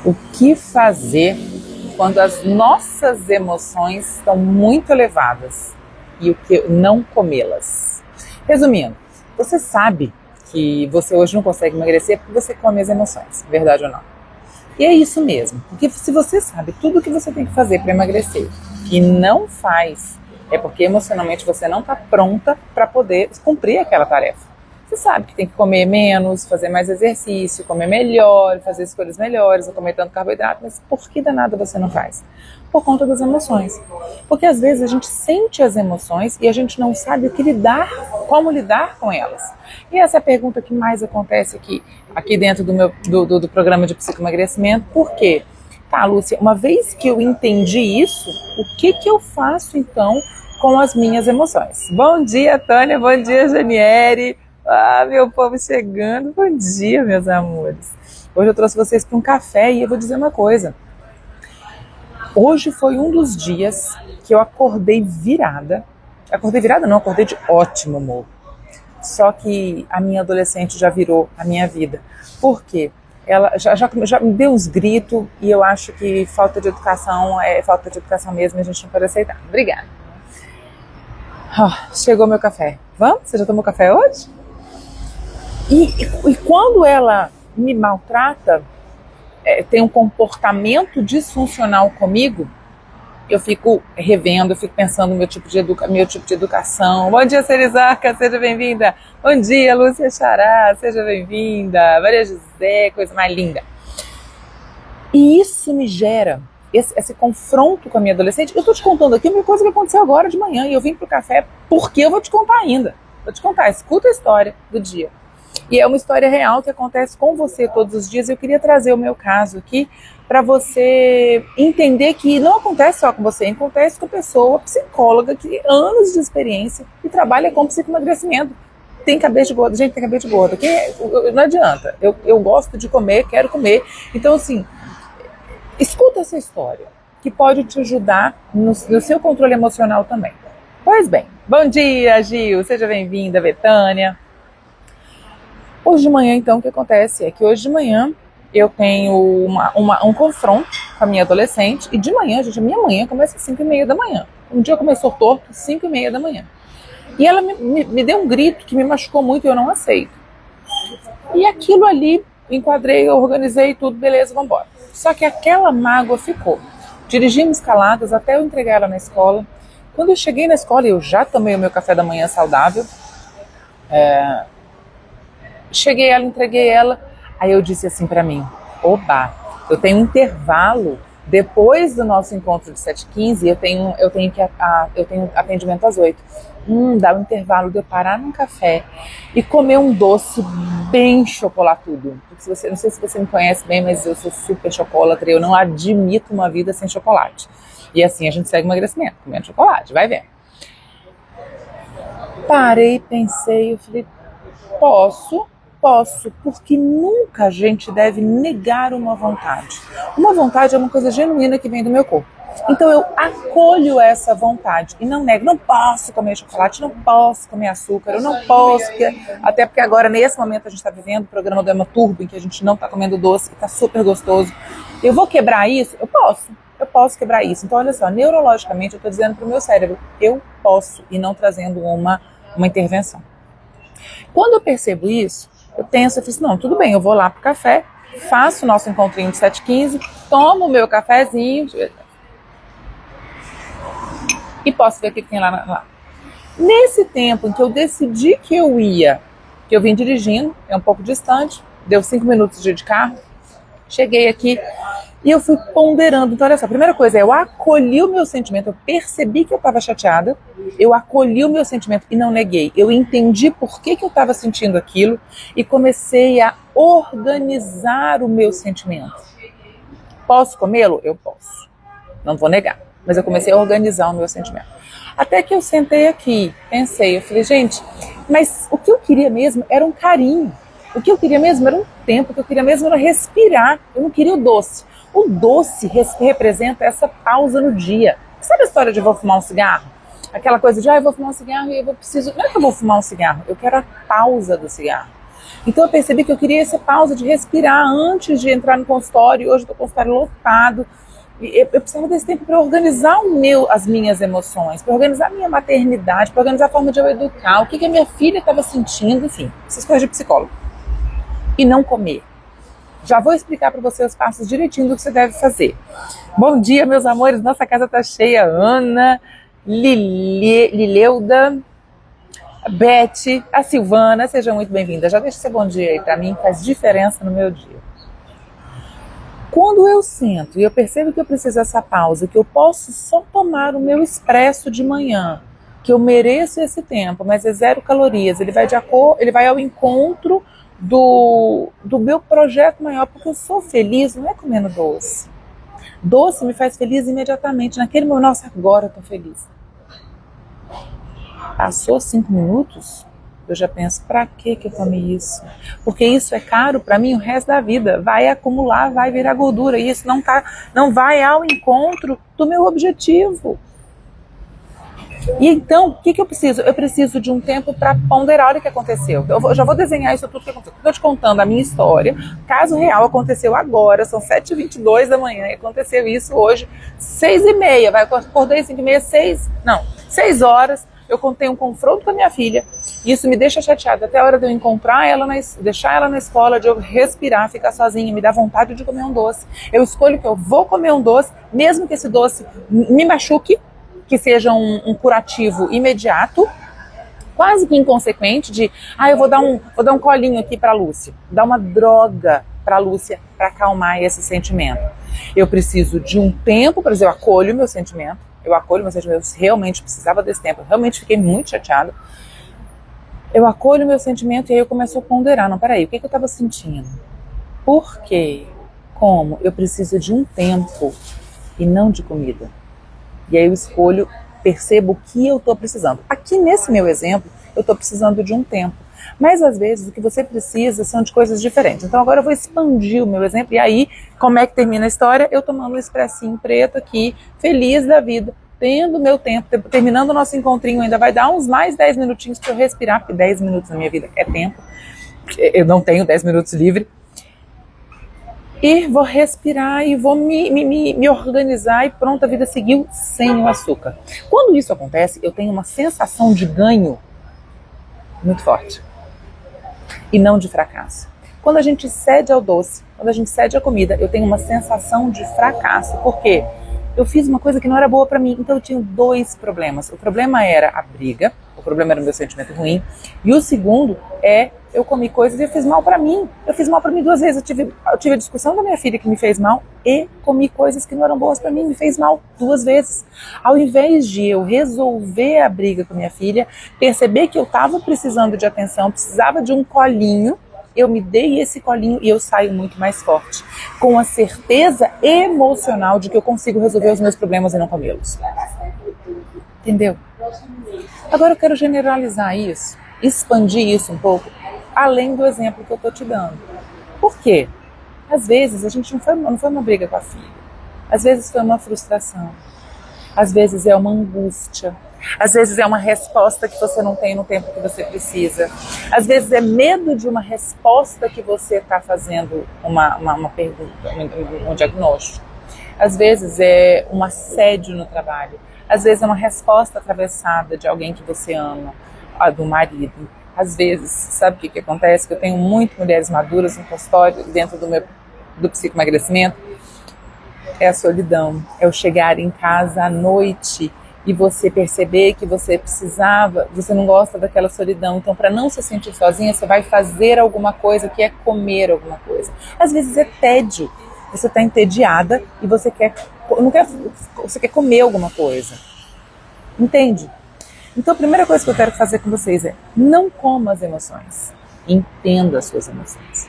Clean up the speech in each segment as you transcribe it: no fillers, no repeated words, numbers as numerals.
O que fazer quando as nossas emoções estão muito elevadas e o que não comê-las? Resumindo, você sabe que você hoje não consegue emagrecer porque você come as emoções, verdade ou não? E é isso mesmo, porque se você sabe tudo o que você tem que fazer para emagrecer e não faz, é porque emocionalmente você não está pronta para poder cumprir aquela tarefa. Você sabe que tem que comer menos, fazer mais exercício, comer melhor, fazer escolhas melhores, não comer tanto carboidrato, mas por que danada você não faz? Por conta das emoções. Porque às vezes a gente sente as emoções e a gente não sabe como lidar com elas. E essa é a pergunta que mais acontece aqui dentro do programa de psicoemagrecimento. Por quê? Tá, Lúcia, uma vez que eu entendi isso, o que eu faço então com as minhas emoções? Bom dia, Tânia, bom dia, Janiere. Ah, meu povo chegando. Bom dia, meus amores. Hoje eu trouxe vocês para um café e eu vou dizer uma coisa. Hoje foi um dos dias que eu acordei virada. Acordei virada não, acordei de ótimo humor. Só que a minha adolescente já virou a minha vida. Por quê? Ela já me deu uns gritos e eu acho que falta de educação é falta de educação mesmo e a gente não pode aceitar. Obrigada. Chegou meu café. Vamos? Você já tomou café hoje? E quando ela me maltrata, tem um comportamento disfuncional comigo, eu fico revendo, eu fico pensando no meu tipo de educação. Bom dia, Cerizarca, seja bem-vinda. Bom dia, Lúcia Xará, seja bem-vinda. Maria José, coisa mais linda. E isso me gera esse confronto com a minha adolescente. Eu estou te contando aqui uma coisa que aconteceu agora de manhã e eu vim pro café porque eu vou te contar ainda. Vou te contar, escuta a história do dia. E é uma história real que acontece com você todos os dias. Eu queria trazer o meu caso aqui para você entender que não acontece só com você, acontece com a pessoa psicóloga que tem anos de experiência e trabalha com psicoemagrecimento. Tem cabeça de gordo, gente, tem cabeça de gordo. Não adianta, eu gosto de comer, quero comer. Então, assim, escuta essa história que pode te ajudar no seu controle emocional também. Pois bem, bom dia, Gil, seja bem-vinda, Betânia. Hoje de manhã, então, o que acontece é que hoje de manhã eu tenho um confronto com a minha adolescente e de manhã, gente, a minha manhã começa às 5h30 da manhã. Um dia começou torto, 5h30 da manhã. E ela me deu um grito que me machucou muito e eu não aceito. E aquilo ali, enquadrei, eu organizei tudo, beleza, vamos embora. Só que aquela mágoa ficou. Dirigimos caladas até eu entregar ela na escola. Quando eu cheguei na escola, eu já tomei o meu café da manhã saudável. Cheguei ela, entreguei ela, aí eu disse assim pra mim, oba, eu tenho um intervalo, depois do nosso encontro de 7h15, eu tenho atendimento às 8h. Dá um intervalo de eu parar num café e comer um doce bem chocolatudo. Porque não sei se você me conhece bem, mas eu sou super chocolatra, eu não admito uma vida sem chocolate. E assim a gente segue o emagrecimento, comendo chocolate, vai vendo. Parei, pensei, eu falei, posso, porque nunca a gente deve negar uma vontade. Uma vontade é uma coisa genuína que vem do meu corpo. Então eu acolho essa vontade e não nego. Não posso comer chocolate, não posso comer açúcar, eu não posso, até porque agora, nesse momento, a gente está vivendo o programa do Hematurbo, em que a gente não está comendo doce, que está super gostoso. Eu vou quebrar isso? Eu posso quebrar isso. Então, olha só, neurologicamente, eu estou dizendo para o meu cérebro, eu posso, e não trazendo uma intervenção. Quando eu percebo isso, eu penso, eu fiz, não, tudo bem, eu vou lá pro café, faço o nosso encontrinho de 7h15, tomo o meu cafezinho e posso ver o que tem lá. Nesse tempo em que eu decidi que eu vim dirigindo, é um pouco distante, deu 5 minutos de carro, cheguei aqui e eu fui ponderando. Então, olha só, a primeira coisa é eu acolhi o meu sentimento, eu percebi que eu estava chateada, eu acolhi o meu sentimento e não neguei. Eu entendi por que eu estava sentindo aquilo e comecei a organizar o meu sentimento. Posso comê-lo? Eu posso. Não vou negar. Mas eu comecei a organizar o meu sentimento. Até que eu sentei aqui, pensei, eu falei, gente, mas o que eu queria mesmo era um carinho. O que eu queria mesmo era um tempo, o que eu queria mesmo era respirar. Eu não queria o doce. O doce representa essa pausa no dia. Sabe a história de vou fumar um cigarro? Aquela coisa de, eu vou fumar um cigarro e eu preciso... Não é que eu vou fumar um cigarro, eu quero a pausa do cigarro. Então eu percebi que eu queria essa pausa de respirar antes de entrar no consultório. Hoje o consultório lotado. Eu precisava desse tempo para organizar as minhas emoções, para organizar a minha maternidade, para organizar a forma de eu educar, o que a minha filha estava sentindo, enfim, essas coisas de psicólogo. E não comer. Já vou explicar para você os passos direitinho do que você deve fazer. Bom dia, meus amores. Nossa casa está cheia. Ana, Lileuda, Beth, a Silvana. Sejam muito bem-vindas. Já deixa seu bom dia aí para mim, faz diferença no meu dia. Quando eu sento e eu percebo que eu preciso dessa pausa, que eu posso só tomar o meu expresso de manhã, que eu mereço esse tempo, mas é 0 calorias, ele vai ao encontro do meu projeto maior, porque eu sou feliz, não é comendo doce. Doce me faz feliz imediatamente, naquele momento, nossa, agora eu tô feliz. Passou 5 minutos, eu já penso, pra que eu comi isso? Porque isso é caro para mim o resto da vida, vai acumular, vai virar gordura, e isso não vai ao encontro do meu objetivo. E então, o que eu preciso? Eu preciso de um tempo para ponderar. Olha o que aconteceu. Eu já vou desenhar isso tudo que aconteceu. Estou te contando a minha história. Caso real, aconteceu agora. São 7h22 da manhã. E aconteceu isso hoje, 6h30. Acordei 5h30, 6 horas. Eu contei um confronto com a minha filha. Isso me deixa chateada. Até a hora de eu encontrar ela, deixar ela na escola, de eu respirar, ficar sozinha. Me dá vontade de comer um doce. Eu escolho que eu vou comer um doce, mesmo que esse doce me machuque, que seja um curativo imediato, quase que inconsequente, de eu vou dar um colinho aqui para a Lúcia, dar uma droga para a Lúcia para acalmar esse sentimento. Eu preciso de um tempo, por exemplo, eu acolho meu sentimento, eu realmente precisava desse tempo, eu realmente fiquei muito chateada. Eu acolho meu sentimento e aí eu começo a ponderar, não, peraí, o que eu estava sentindo? Por quê? Como? Eu preciso de um tempo e não de comida. E aí eu escolho, percebo o que eu estou precisando. Aqui nesse meu exemplo, eu estou precisando de um tempo. Mas às vezes o que você precisa são de coisas diferentes. Então agora eu vou expandir o meu exemplo. E aí, como é que termina a história? Eu tomando um expressinho preto aqui, feliz da vida, tendo meu tempo, terminando o nosso encontrinho, ainda vai dar uns mais 10 minutinhos para eu respirar, porque 10 minutos na minha vida é tempo. Eu não tenho 10 minutos livre. E vou respirar e vou me organizar e pronto, a vida seguiu sem o açúcar. Quando isso acontece, eu tenho uma sensação de ganho muito forte e não de fracasso. Quando a gente cede ao doce, quando a gente cede à comida, eu tenho uma sensação de fracasso. Por quê? Eu fiz uma coisa que não era boa para mim, então eu tinha 2 problemas. O problema era a briga, o problema era o meu sentimento ruim, e o segundo é eu comi coisas e eu fiz mal para mim. Eu fiz mal para mim 2 vezes. Eu tive a discussão da minha filha que me fez mal e comi coisas que não eram boas para mim, me fez mal 2 vezes. Ao invés de eu resolver a briga com minha filha, perceber que eu estava precisando de atenção, precisava de um colinho, eu me dei esse colinho e eu saio muito mais forte, com a certeza emocional de que eu consigo resolver os meus problemas e não comê-los. Entendeu? Agora eu quero generalizar isso, expandir isso um pouco, além do exemplo que eu estou te dando. Por quê? Às vezes a gente não foi uma briga com a filha, às vezes foi uma frustração, às vezes é uma angústia, às vezes é uma resposta que você não tem no tempo que você precisa, às vezes é medo de uma resposta que você está fazendo uma pergunta, um diagnóstico, às vezes é um assédio no trabalho, às vezes é uma resposta atravessada de alguém que você ama, do marido. Às vezes, sabe o que acontece? Que eu tenho muitas mulheres maduras no consultório, dentro do psicoemagrecimento, é a solidão, é o chegar em casa à noite e você perceber que você não gosta daquela solidão, então para não se sentir sozinha, você vai fazer alguma coisa que é comer alguma coisa. Às vezes é tédio, você está entediada e você quer comer alguma coisa, entende? Então a primeira coisa que eu quero fazer com vocês é, não coma as emoções, entenda as suas emoções,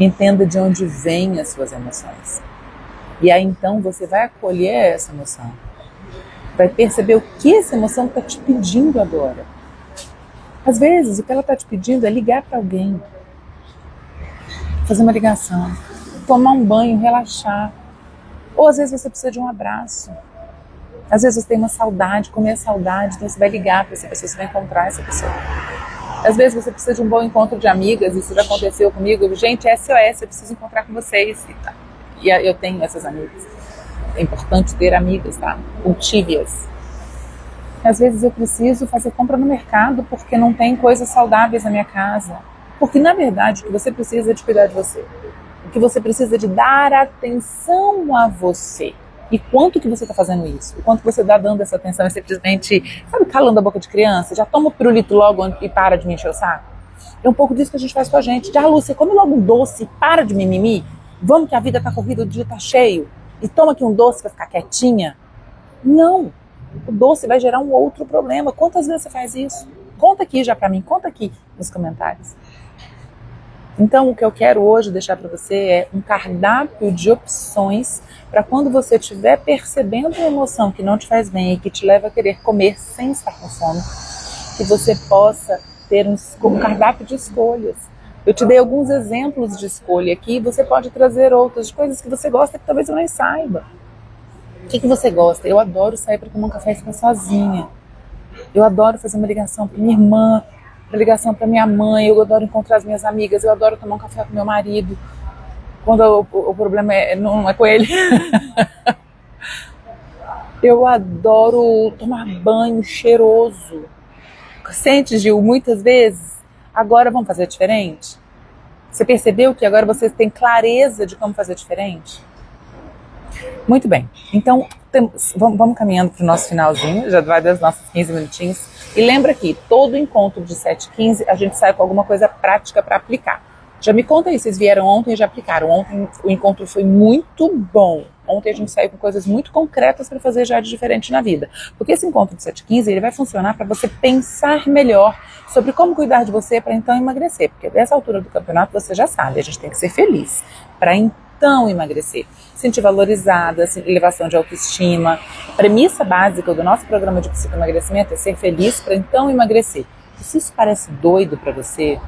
entenda de onde vêm as suas emoções. E aí então você vai acolher essa emoção, vai perceber o que essa emoção está te pedindo agora. Às vezes o que ela está te pedindo é ligar para alguém, fazer uma ligação, tomar um banho, relaxar. Ou às vezes você precisa de um abraço. Às vezes você tem uma saudade, comer a saudade, então você vai ligar para essa pessoa, você vai encontrar essa pessoa. Às vezes você precisa de um bom encontro de amigas, isso já aconteceu comigo. Gente, SOS, eu preciso encontrar com vocês. E eu tenho essas amigas. É importante ter amigas, tá? Cultive-as. Às vezes eu preciso fazer compra no mercado porque não tem coisas saudáveis na minha casa. Porque, na verdade, o que você precisa é de cuidar de você. O que você precisa é de dar atenção a você. E quanto que você está fazendo isso? O quanto você está dando essa atenção? É simplesmente, sabe, calando a boca de criança? Já toma o pirulito logo e para de me encher o saco? É um pouco disso que a gente faz com a gente. Já, Lúcia, come logo um doce, para de mimimi. Vamos que a vida está corrida, o dia está cheio. E toma aqui um doce para ficar quietinha. Não. O doce vai gerar um outro problema. Quantas vezes você faz isso? Conta aqui já para mim, conta aqui nos comentários. Então, o que eu quero hoje deixar para você é um cardápio de opções para quando você estiver percebendo uma emoção que não te faz bem e que te leva a querer comer sem estar com fome, que você possa ter um cardápio de escolhas. Eu te dei alguns exemplos de escolha aqui, você pode trazer outras coisas que você gosta que talvez eu nem saiba. O que você gosta? Eu adoro sair para tomar um café e ficar sozinha. Eu adoro fazer uma ligação para minha irmã, uma ligação para minha mãe, eu adoro encontrar as minhas amigas, eu adoro tomar um café com meu marido, quando o problema não é com ele. Eu adoro tomar banho cheiroso. Sente, Gil, muitas vezes, agora vamos fazer diferente? Você percebeu que agora você tem clareza de como fazer diferente? Muito bem, então vamos caminhando para o nosso finalzinho, já vai das nossas 15 minutinhos. E lembra que todo encontro de 7h15 a gente sai com alguma coisa prática para aplicar. Já me conta aí, vocês vieram ontem e já aplicaram. Ontem o encontro foi muito bom. Ontem a gente saiu com coisas muito concretas para fazer já de diferente na vida. Porque esse encontro de 7h15 ele vai funcionar para você pensar melhor sobre como cuidar de você para então emagrecer. Porque dessa altura do campeonato você já sabe, a gente tem que ser feliz para então emagrecer. Sentir valorizada, elevação de autoestima. A premissa básica do nosso programa de psicoemagrecimento é ser feliz para então emagrecer. E se isso parece doido para você,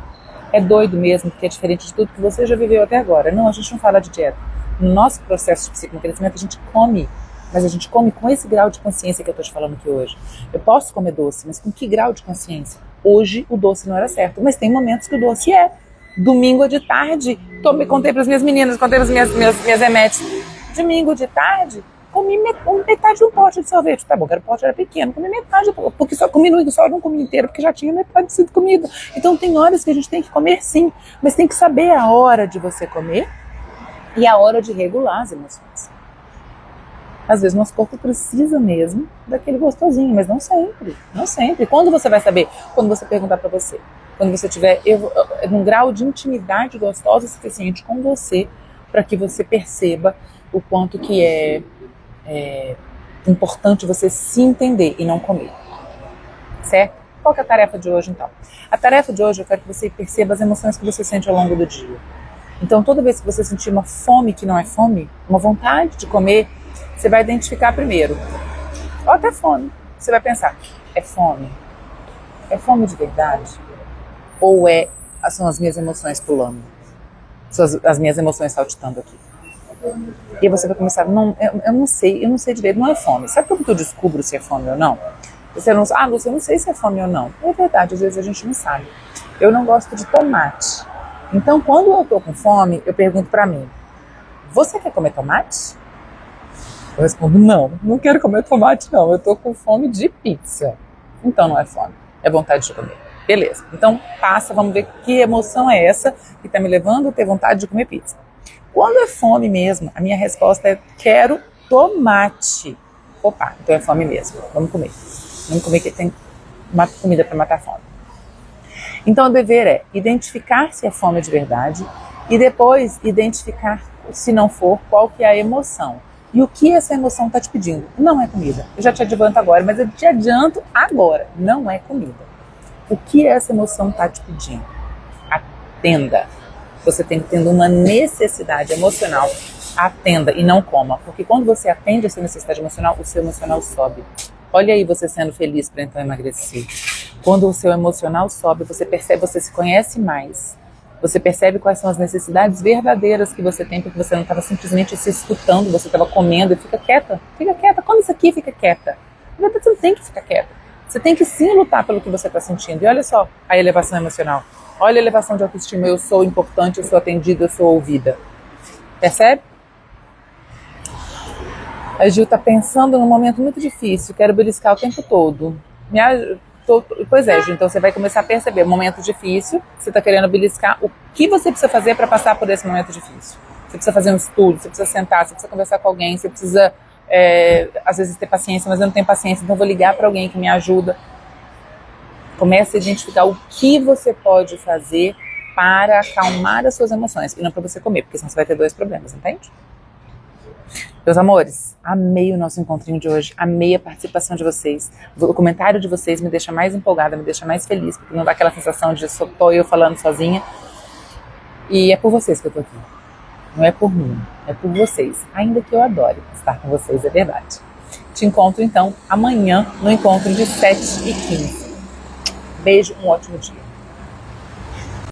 é doido mesmo, porque é diferente de tudo que você já viveu até agora. Não, a gente não fala de dieta. No nosso processo de psicoemagrecimento, a gente come, mas a gente come com esse grau de consciência que eu estou te falando aqui hoje. Eu posso comer doce, mas com que grau de consciência? Hoje o doce não era certo, mas tem momentos que o doce é. Domingo de tarde, contei para as minhas meninas, contei para as minhas emetes. Domingo de tarde, comi metade de um pote de sorvete. Tá bom, o pote era pequeno, comi metade, porque só comi só não comi inteiro, porque já tinha metade sido comida. Então tem horas que a gente tem que comer sim, mas tem que saber a hora de você comer e a hora de regular as emoções. Às vezes nosso corpo precisa mesmo daquele gostosinho, mas não sempre, não sempre. Quando você vai saber? Quando você perguntar para você. Quando você tiver num grau de intimidade gostosa o suficiente com você para que você perceba o quanto que é importante você se entender e não comer. Certo? Qual que é a tarefa de hoje, então? A tarefa de hoje eu quero que você perceba as emoções que você sente ao longo do dia. Então, toda vez que você sentir uma fome que não é fome, uma vontade de comer, você vai identificar primeiro. Ou até fome. Você vai pensar, é fome? É fome de verdade? Ou são as minhas emoções pulando? São as minhas emoções saltitando aqui? E aí você vai começar, não, eu não sei direito, não é fome. Sabe como que eu descubro se é fome ou não? Você não, Lúcia, eu não sei se é fome ou não. É verdade, às vezes a gente não sabe. Eu não gosto de tomate. Então, quando eu tô com fome, eu pergunto pra mim, você quer comer tomate? Eu respondo, não quero comer tomate não, eu tô com fome de pizza. Então não é fome, é vontade de comer. Beleza, então passa, vamos ver que emoção é essa que tá me levando a ter vontade de comer pizza. Quando é fome mesmo, a minha resposta é, quero tomate. Opa, então é fome mesmo, vamos comer. Vamos comer que tem uma comida para matar a fome. Então o dever é identificar se é fome de verdade e depois identificar, se não for, qual que é a emoção. E o que essa emoção está te pedindo? Não é comida. Eu já te adianto agora, mas eu te adianto agora. Não é comida. O que essa emoção está te pedindo? Atenda. Você tem que ter uma necessidade emocional. Atenda e não coma. Porque quando você atende essa necessidade emocional, o seu emocional sobe. Olha aí você sendo feliz para então emagrecer. Quando o seu emocional sobe, você percebe, você se conhece mais. Você percebe quais são as necessidades verdadeiras que você tem, porque você não estava simplesmente se escutando, você estava comendo e fica quieta, come isso aqui e fica quieta. Na verdade, você não tem que ficar quieta. Você tem que sim lutar pelo que você está sentindo. E olha só a elevação emocional. Olha a elevação de autoestima. Eu sou importante, eu sou atendida, eu sou ouvida. Percebe? A Gil está pensando num momento muito difícil. Quero beliscar o tempo todo. Pois é, Gil. Então você vai começar a perceber. Momento difícil. Você está querendo beliscar. O que você precisa fazer para passar por esse momento difícil? Você precisa fazer um estudo. Você precisa sentar. Você precisa conversar com alguém. Você precisa, às vezes, ter paciência. Mas eu não tenho paciência. Então eu vou ligar para alguém que me ajuda. Comece a identificar o que você pode fazer para acalmar as suas emoções. E não para você comer. Porque senão você vai ter dois problemas. Entende? Meus amores, amei o nosso encontrinho de hoje, amei a participação de vocês. O comentário de vocês me deixa mais empolgada, me deixa mais feliz, porque não dá aquela sensação de só tô eu falando sozinha. E é por vocês que eu tô aqui. Não é por mim, é por vocês. Ainda que eu adore estar com vocês, é verdade. Te encontro então amanhã no encontro de 7h15. Beijo, um ótimo dia.